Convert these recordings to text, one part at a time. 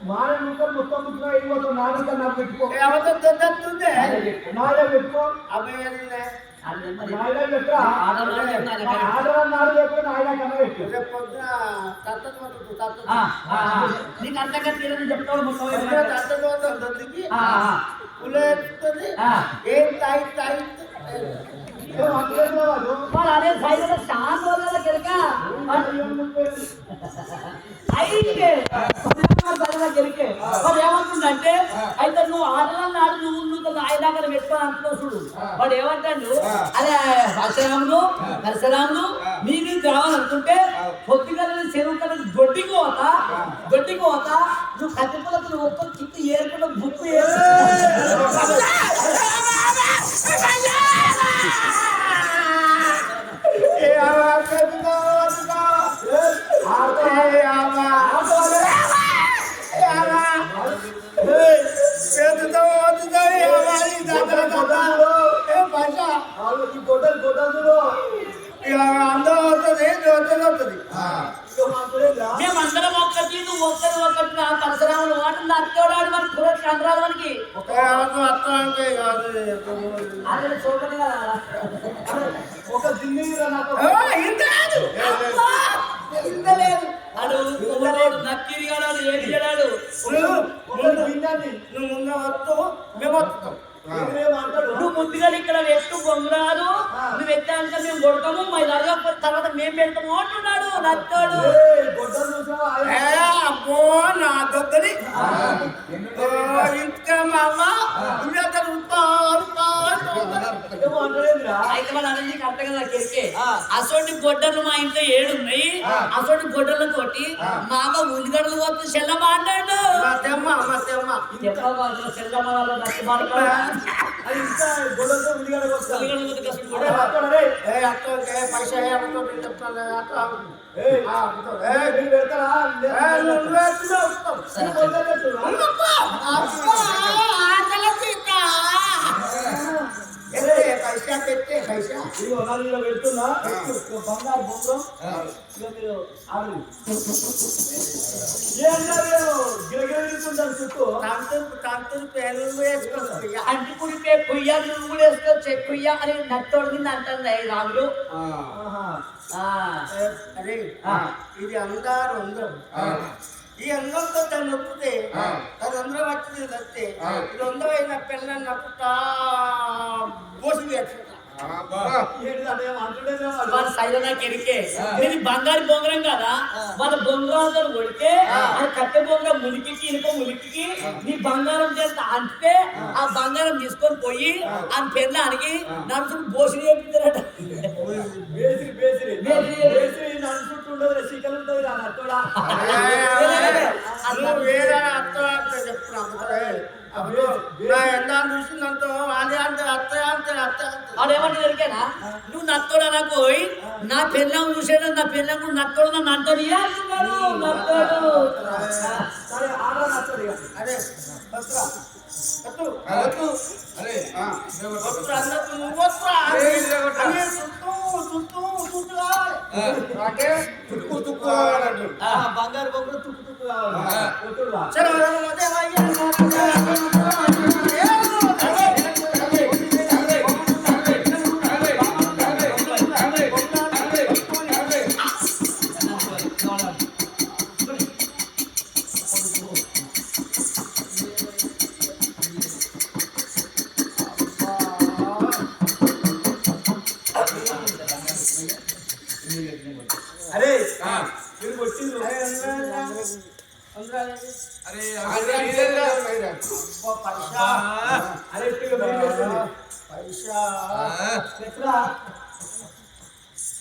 మాన ముఖం మొత్తం ముట్టుగా అయిపోతాం నాలుగు నాకు పెట్టుకో ఎవరితో దొద్దుందే నాలుగు పెట్టుకో అబ్బాయి నాలుగు పెట్టా ఆడవాళ్ళు చెప్పిన ఆయన కన్నా పెట్టు పొద్దున నీకు అంతగా తీరని చెప్తావు దొద్దుకి పులేస్తుంది ఏం తాయి అదే సైజు శాంతి కెరక గెలికే వాడు ఏమంటుండంటే అయితే నువ్వు ఆటలను ఆడు నువ్వు ఆయనగా పెట్టుకొని అంటున్నావు చూడు వాడు ఏమంటాడు అదే పరశురాములు నీకు రావాలనుకుంటే పొద్దుగా చెరువు కదా దొడ్డికి పోతా నువ్వు కత్తిపులకు నువ్వు ఒక్క చిక్కు ఏరుకుంటూ బుక్కు మేమందరం ఒక్కటి నువ్వు ఒక్కటి పరశురాములు వాటి అత్తోడాడు మనకి పురోష అందరాలు మనకి అదే చూడండి కదా ఒక దిన్ని లేదు అడు నక్కిరిగాడు ఏడిగాడు నువ్వు ముందు వస్తూ మేము వస్తాం నువ్వు ముందుగా ఇక్కడ ఎత్తు బొంగరాదు నువ్వు ఎత్తాక మేము కొడతాము మా జరగకపోతే తర్వాత మేము పెడతాము అంటున్నాడు నచ్చాడు అబ్బో నా దగ్గరి ఇంకా మళ్ళా అయితే వాళ్ళు అనేది కరెక్ట్ కదా కెరికే అసోటి గొడ్డలు మా ఇంట్లో 7 ఉన్నాయి అసోటి గొడ్డలతోటి మా అమ్మ ఉల్లిగడ్డలు పోతుంది చెల్ల మాట్లాడు పైసా పెట్టే పైసా పెడుతున్నా బంగారు బొంగరం అంటికుడికే కుయ్య నువ్వు కూడా వేసుకోవచ్చు కుయ్య అని నత్తోడి అంటుంది రాములు అరే ఇది అందారు అందరం ఈ అంగంతో తను నొప్పితే తను అందరం వచ్చింది నచ్చితే ఇది అందమైన పిల్లని నప్పుతా మోసం చేస్తున్నా బంగారు బొంగరం కదా వాళ్ళ బొంగరాలతో కొడితే అది కట్టె బొంగరం ములికి ఇనుప ములికి నీ బంగారం చేస్తే అంటే ఆ బంగారం తీసుకొని పోయి ఆ పెళ్ళానికి నడుచుకు బోసి చేపిస్తారట చూసిందంతో వాడేమంటే దొరికేనా నువ్వు నత్తోడా నాకు పోయి నా పెళ్ళం చూసాడు నా పెళ్ళం కూడా నత్తోడు నన్ను అంటాడు నత్తోడు బంగారు బొమ్మలు తుక్కు తుక్కు అరే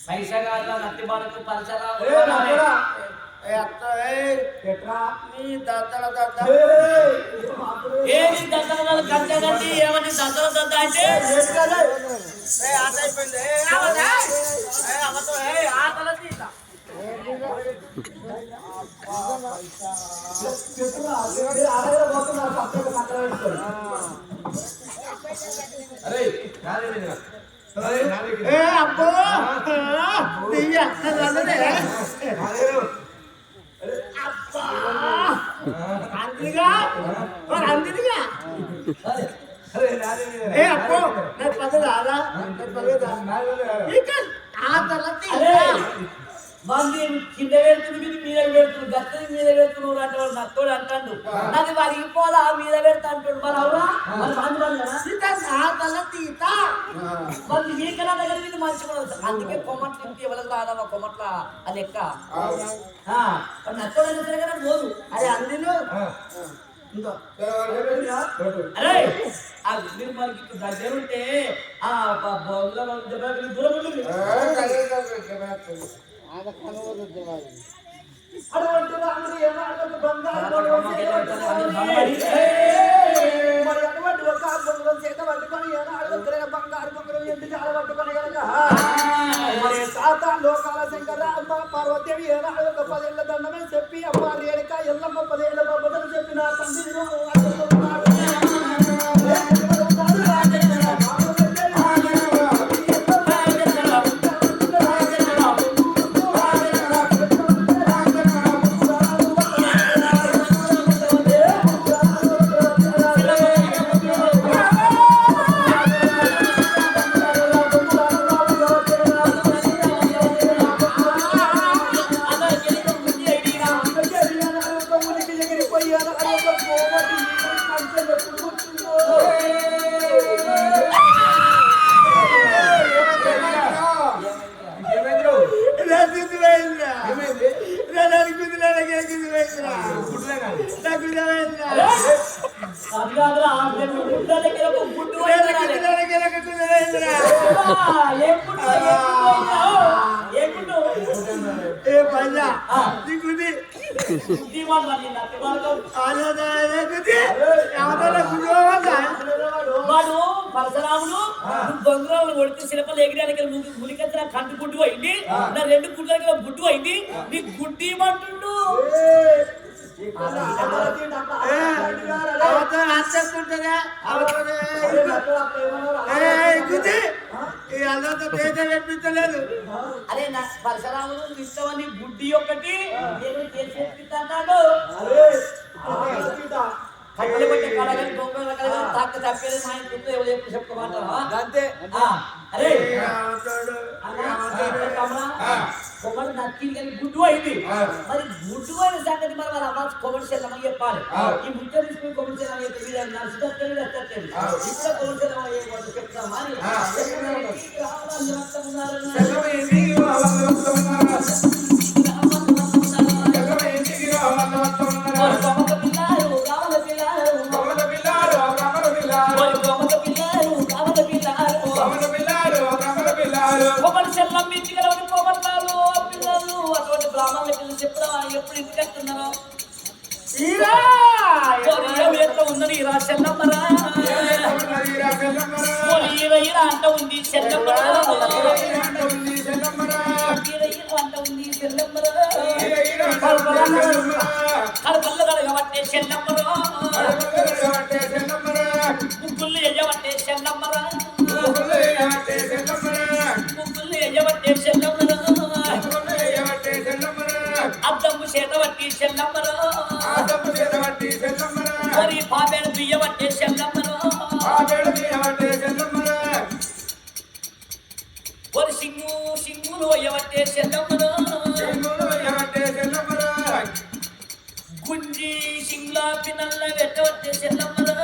పైసా కాదు నత్తి బాలకు పలసరా ఏది దద్దల గంటగండి ఏమని దద్దల దద్ద అంటే ఆటల తీత అబ్బో అందిదిగా మరి అందిదిగా అరే నాదే ఏ అప్పో నాకు పదవి రాదా నాకు పదవి రాదా ఇక ఆ తర్వాత అరే మంది కింద పెడుతుంది మీద పెడుతుంది గత్తని మీద పెడుతున్నాడు అంటే వాడు నత్తోడు అంటాడు నాది వరిగిపోదా మీద పెడతా అంటాడు మరి అవునా మరి మంది కదా సీత ఆ తర్వాత ఈత మంది మీకన్నా దగ్గర మీద మంచిగా ఉండదు అందుకే కొమ్మట్లు ఇంటి ఎవరికి రాదా కొమ్మట్ల అది లెక్క నత్తోడు అంటే కదా పోదు అది అందిను ఇంకో అరే ఆ మీరు మనకి దగ్గర ఉంటే ఆ దూరం ఉంటుంది అటువంటి రాముడు ఏనాడు బంగారు మరి అటువంటి ఒక బొంగరం చేత పట్టుకొని ఏనాడు బంగారు బొంగరం ఎందుకు ఆడబట్టుకొని కనుక మరి తాత లోకాల శంకర అమ్మ పార్వతీదేవి ఏనాడు ఒక 10 ఏళ్ల దండమే చెప్పి అమ్మ రేణుక ఎల్లమ్మ 10 ఏళ్ల బాబుని చెప్పిన తండ్రి వాడు పరశురాముడు బొంగరాలు కొడితే శిల్పలు ఎగిరానికి ములికెత్తిన కంటి గుడ్డు అయింది నా 2 గుడ్లకి గుడ్డు అయింది నీ గుడ్డి ఇవ్వమంటుండు తెప్పించలేదు అరే నా పరశురాముడు ఇష్టమని గుడ్డి ఒకటి నేను చేసేస్తాడు కట్టెలు పట్టే కడగని దొంగల కడగని తాక తప్పేది మా ఇంట్లో ఎవరు ఎప్పుడు చెప్పుకోమంటావా అంతే అరే కొమ్మడు నచ్చింది కానీ గుడ్డు అయింది మరి గుడ్డు అయిన సంగతి మరి వాళ్ళ అమ్మ కొమ్మడి చెల్లమని చెప్పాలి ఈ ముట్ట తీసుకుని కొమ్మడి చెల్లమని చెప్పి నడుచుకొచ్చేది నచ్చలేదు ఇప్పుడు కొమ్మడి చెల్లమని చెప్తామా అటువంటి బ్రాహ్మణుల పిల్లలు చెప్తావా ఎప్పుడు ఇంటికి వస్తున్నారో ఎట్లా ఉందని ఈ రాశల్లమ్మరా అంట ఉంది చెల్లమ్మరా అంట ఉంది చెల్లమ్మరా కడపల్ల కడగబట్టే చెల్లమ్మరా ముగ్గులు ఎయ్యబట్టే చెల్లమ్మరా ముగ్గులు ఎయ్యబట్టే చెల్లమ్మరా అద్దమ్ము చేత బట్టి చెల్లమ్మరా మరి పాపేడు బియ్యబట్టే చెల్లమ్మరా మరి సింగులు అయ్యబట్టే చెల్లమ్మరా గుంజి సింగ్లా పిన్నల్ల పెట్టబట్టే చెల్లమ్మరా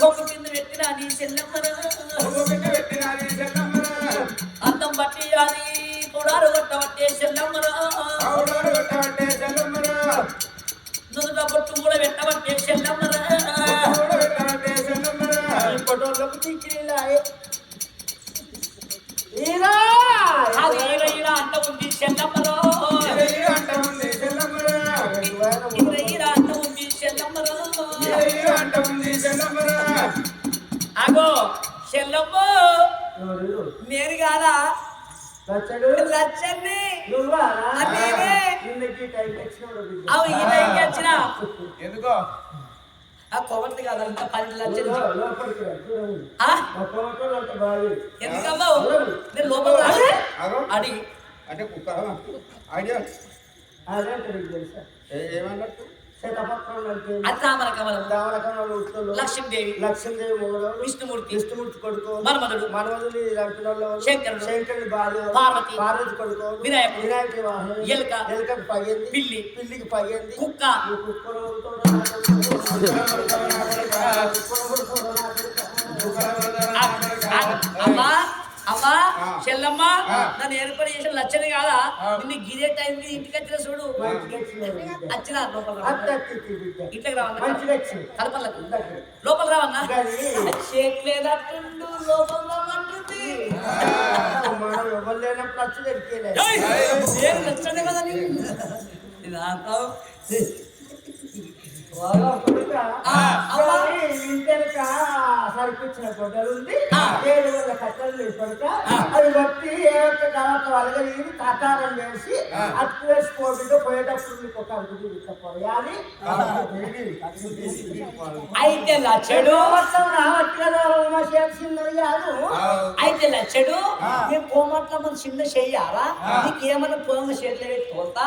కొమ్మ కింద పెట్టినా నీ చెల్లమ్మరా అద్దం బట్టి అది పొడారు కొట్టబట్టే చెల్లమ్మరా నుదుట బొట్టు కూడా పెట్టబట్టే చెల్లమ్మరా ఫోటోలకు తీకిలాయే అది ఈరా అంట ఉంది చెల్లమ్మరా అంట ఉంది చెల్లమ్మరా అగో చెల్లమ్మ నేను కాదా లచ్చన్ని ఎందుకో ఆ కొవ్వొత్తి కాదు అంత 10 లక్షలు ఎందుకమ్మా నేను లోపల అడి అంటే కుక్క ఐడియా అదే తెలుసా ఏమన్నట్టు శతపత్రం అంటే అది తామర కమలం దావరకమలు ఉత్తలు లక్ష్మీదేవి లక్ష్మీదేవి మొగలు విష్ణుమూర్తి కొడుకు మన్మధుడు మనవదుని రంటులలో శంకరుడు భార్య పార్వతి కొడుకు వినాయకుడి వాహనం ఎలుకకు పగింది పిల్లికి పగింది కుక్క అమ్మా చెల్లమ్మ నన్ను ఏర్పాటు చేసిన లచ్చని కాదా నిన్ను గిరే టైంకి ఇంటికి వచ్చిన చూడు వచ్చిన ఇంట్లోకి రావన్నా కలపలకు లోపల రావన్నా చేయట్లేదట్టుండు లోపల రామంటుంది నచ్చండి కదా సరిపించిన గొడ్డలు ఉంది 700 కట్టెలు పడక అది బట్టి వాళ్ళకి కటారం వేసి అట్టు వేసిపోతుంటే పోయేటప్పుడు మీకు ఒక అడుగు పోయాలి. అయితే లచ్చడు చిన్నది కాదు. అయితే లచ్చడు నేను కోమట్ల మన చిన్న చెయ్యాలా నీకేమన్నా పొలం చేతులు పెట్టి తోలుతా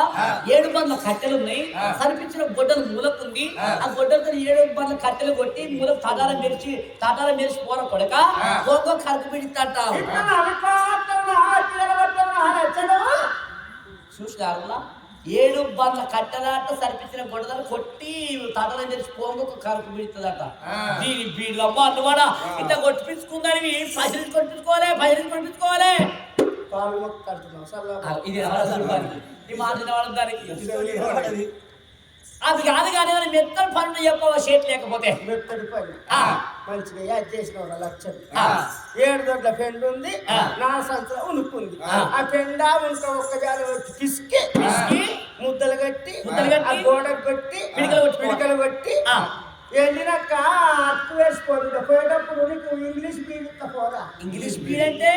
7 బండ్ల కట్టెలు ఉన్నాయి సరిపించిన గొడ్డలు మూలకుంది ఆ గొడ్డలతో 7 బండ్ల కట్టెలు కొట్టి మూలకు తాటారం మెరిచి పోర కొడక గోగో కరుపు పిడితంటావు చూసినారులా 7 బండ్ల కట్టెలాట సరిపించిన గొడ్డలు కొట్టి తాటారం మెరిచి పోగొక కరుపు పిడుతుందట. దీని బీళ్ళమ్మ అన్నవాడ ఇంత కొట్టిపించుకుందని కొట్టించుకోవాలి ఇది ఈ మాట దానికి అది కాదు కానీ మెత్తడి పనులు చెప్పవ షేట్ లేకపోతే మెత్తడి పని మంచిగా యాడ్ చేసిన 1 లక్షలు 7 దొడ్ల పెండు ఉంది 4 సంచులు ఉనుక్కుంది ఆ పెండ ఉనుక ఒక్క జాలి వచ్చి పిసికి ముద్దలు కట్టి గోడకు కొట్టి పిడికలు కొట్టి వెళ్ళినాక అట్టు వేసిపోతుంది పోయేటప్పుడు నీకు ఇంగ్లీష్ బీడ్ ఇస్తా పోరా. ఇంగ్లీష్ బీడ్ అంటే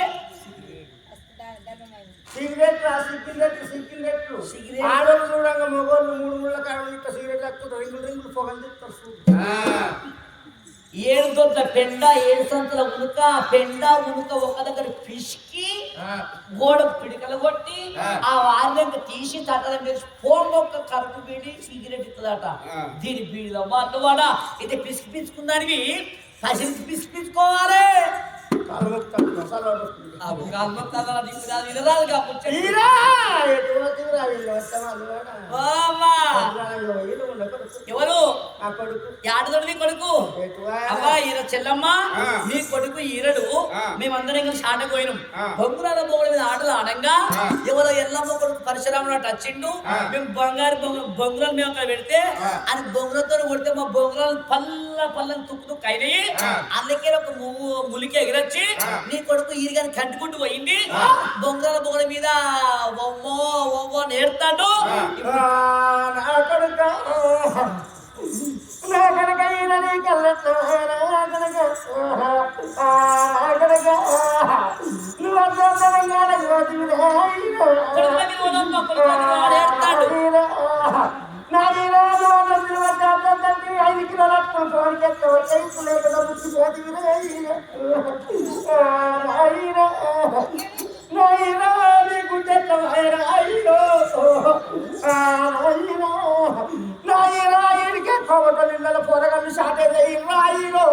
సిగరెట్ ఆడోళ్ళు చూడంగా మగోళ్ళు 3 ముళ్ళ కాడలు ఇట్లా సిగరెట్ ఎక్కుతారు రింగులు పొగలు తిస్తారు. 7 దొడ్ల పెండ 7 సంచుల ఉనుక పెండ ఉనుక ఒక దగ్గర పిసికి గోడ పిడికలు కొట్టి ఆ వారిని తీసి తట్టడం వేసి పోగొక్క కరుపు బీడి సిగరెట్ ఇస్తుందట. దీని బీడిలో అన్నవాడ ఇది పిసుకుందానికి పసిరికి పిసుకోవాలి. ఎవరు యాడదొడి కొడుకు అబ్బా ఈర చెల్లమ్మ నీ కొడుకు ఈరడు మేమందరం ఇంకా షాటకు పోయినాం బొంగురాల బొమ్మల మీద ఆటలు ఆడంగా ఎవరో ఎల్లమ్మ కొడుకు పరశురాముడు వచ్చిండు మేము బొంగురాలు మేము అక్కడ పెడితే అది బొంగులతో కొడితే మా బొంగురాలు పల్లని తుక్కు అయినాయి అందుకే ఒక ములికి ఎగిరొచ్చి నీ కొడుకు ఈరిగాని కంటుకుంటూ పోయింది బొంగురాల బొమ్మల మీద ఓ నేర్తాడు. పొరగలు షార్టేజ్ రాయిలో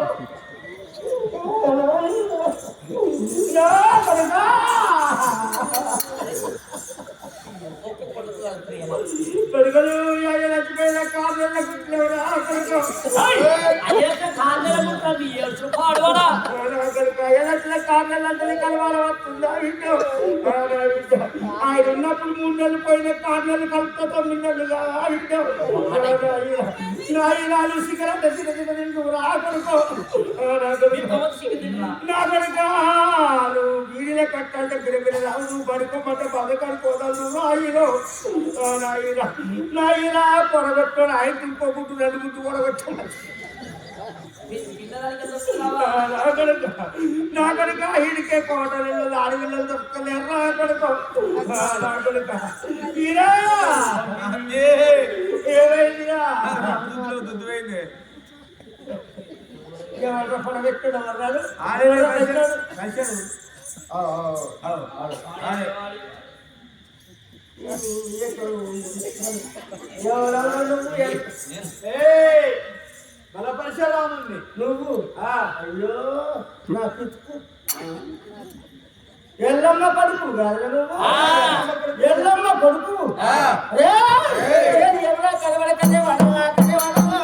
చచ్చిపోయిన కాళ్ళ కలవాల వస్తుందా ఆయన ఉన్నప్పుడు 3 నెలలు పోయిన కార్నెలు కలుపుతో 9 నెలలుగా నాయనాలు సిగరెట్ రాకడుకో నా కొడుకు వీడిలే కట్టంటే బిరబిర రావు పడుకోమంటే పదకడుకోదాలు నాయనో నాయన పొరగొట్టాడు ఆయన తింపోకుంటూ 2 పొరగొట్టాడు నా కనుక ఈడికే కోటలు ఆడపిల్లలు దొరకలేరు నా కనుక ఏమైందిరా పొడగొట్టాడు అన్నాడు బలపరశురాముని నువ్వు ఆ అయ్యో నా పిచ్చుకు ఎల్లమ్మ కొడుకు కాదు నువ్వు ఎల్లమ్మ కొడుకు ఎవరా కలవడ కదే వడవా కదే వడవా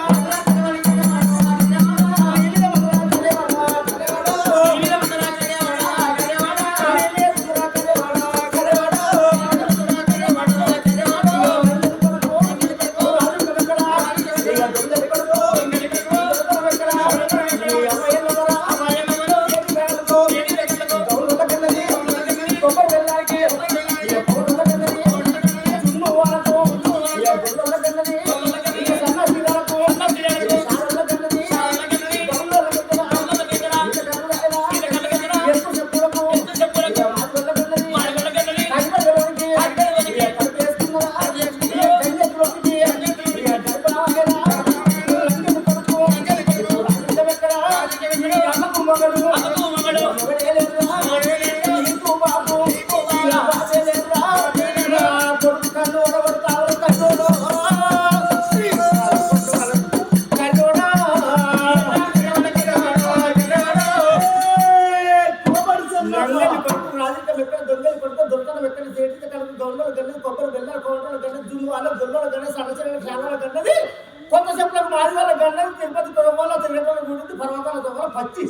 కొంతసేపు మాదివాళ్ళ గంటలు తిరుపతి కుటుంబాలు తిరుపతి గురించి పర్వతాల దొంగలు పచ్చి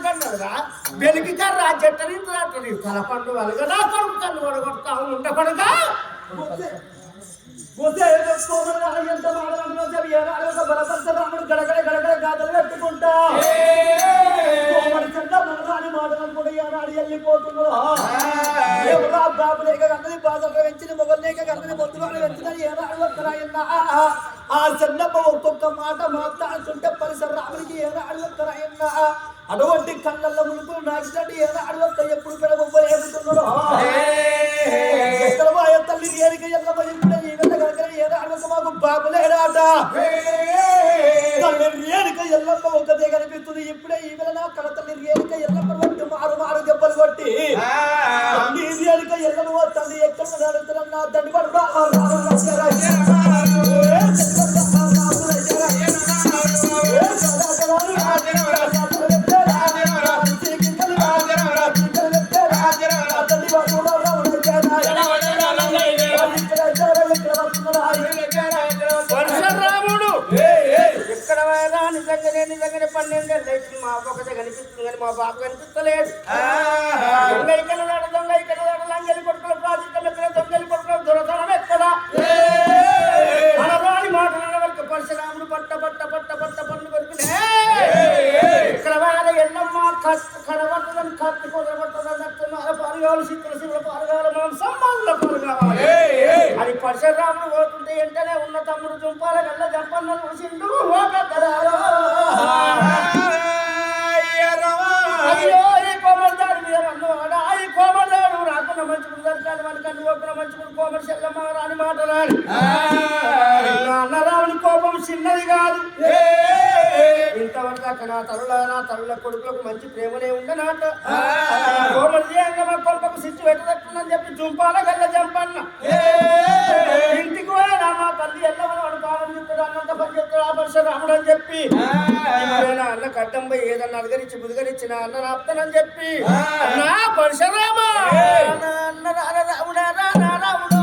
గంటలురా వెలిగిగా రాజెట్టని తలపండు వాళ్ళగా నా కొడుకు కన్ను కొడగొడతా ఉండకూడగా ఎంత బలపరశురాముడు గడగడ గడగడ గాథలు పెట్టుకుంటా మనరాని మాటలను కూడా ఏనాడు వెళ్ళిపోతున్నాడు బాబు లేక కన్నది బాధలు వెంచిన మొగలు లేక కన్నది మొత్తులు వెంచిన ఏనాడు వస్తారాయన్నా ఆ చెన్నమ్మ ఒక్కొక్క మాట మాట్లాడుతుంటే పరిసరాముడికి ఏనాడు వస్తారాయన్నా అటువంటి కళ్ళల్లో మునుకులు నాకినట్టు ఏనాడు వస్తా ఎప్పుడు పెడబొబ్బలు ఏముతున్నాడు ఎక్కడ మాయ తల్లి ఏరిక ఎల్లమ్మ ఇప్పుడు ఈ విధంగా కనుక ఏనాడు మాకు బాబు లేడాట తల్లి రేణుక ఎల్లమ్మ ఒకదే కనిపిస్తుంది ఇప్పుడే ఈ వేళ నా కళ తల్లి రేణుక ఎల్లమ్మ కొట్టి మారు మారు దెబ్బలు కొట్టి తల్లి రేణుక ఎల్లమ్మ తల్లి ఎక్కడ నడుతున్నా దండి పడు పరశురాముడు ఎక్కడ నిజంగానే 12 ఏళ్ళు మా ఒకటే కనిపిస్తుంది కానీ మా బాబు కనిపిస్తలేడు దొంగ ఇక్కడ లంగలి కొడుకుల ప్రాజెక్టులు ఎక్కడ దొంగలి కొడుకుల దొరకడం ఎక్కడ అనరాని మాటల వరకు పరశురాముడు పట్ట పన్ను కొడుకునే ఇక్కడ వేళ ఎల్లమ్మ కడబట్టదని కత్తి కొడబట్టదని పారుగాలు శివుల పారుగాలు మనం సంబంధంలో పారుగావాలి అది పరశురాముడు పోతుంటే వెంటనే ఉన్న తమ్ముడు జంపాల గల్ల జంపన్న చూసిండు అయ్యో ఈ కోమర్దాడు మీద అన్నవాడా ఈ కోమర్దాడు రాకుండా మంచుకుని దర్శనాలు మనకు అన్ని ఒప్పున మంచుకుని కోమర్ చెల్లమ్మ రాని మాటలాడు అన్నరాముని కోపం చిన్నది కాదు ఇంతవరకు అక్కడ నా తరుల కొడుకులకు మంచి ప్రేమనే ఉండనాట కొడుకు సిచ్చు పెట్టదట్టుందని చెప్పి జుంపాల గల్ల జంపన్న ఇంటికి పోయినా మా తల్లి ఎల్లవని వాడు పాలన చెప్తాడు అన్నంత పని చెప్తాడు ఆ పరశురాముడు అని చెప్పి అన్న కట్టం పోయి ఏదన్నా అడగరిచ్చి బుదగరిచ్చిన అన్న రాప్తానని చెప్పి నా పరశురామ అన్న రాముడా రాముడు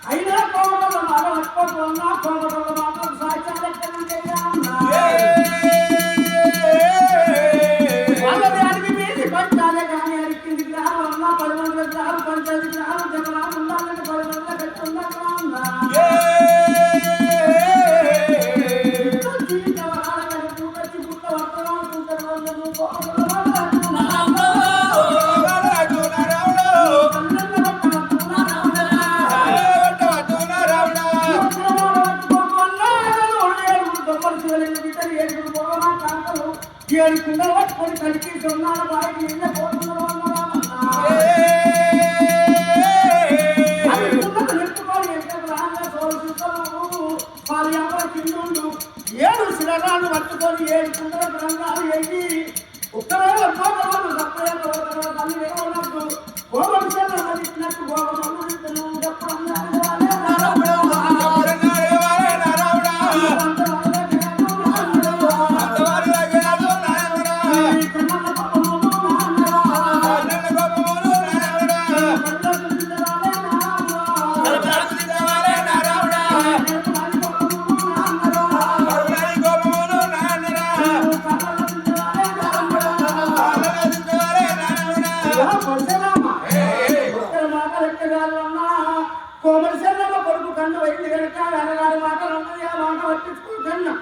అయినా కోమటల మాటలు సాధ్యం ఏడు శిలరాలు పట్టుకొని 7 కుండల గ్రంథాలు ఎక్కి ఉత్తరాలు సప్లైనట్టు గోవంశంలో మదిచ్చినట్టు గోవంశం కోమలిశల్లమ్మ కొడుకు కన్ను వైద్య కనుక అనగారి మాటలు ఉన్నది ఆ మాట పట్టించుకో కన్నా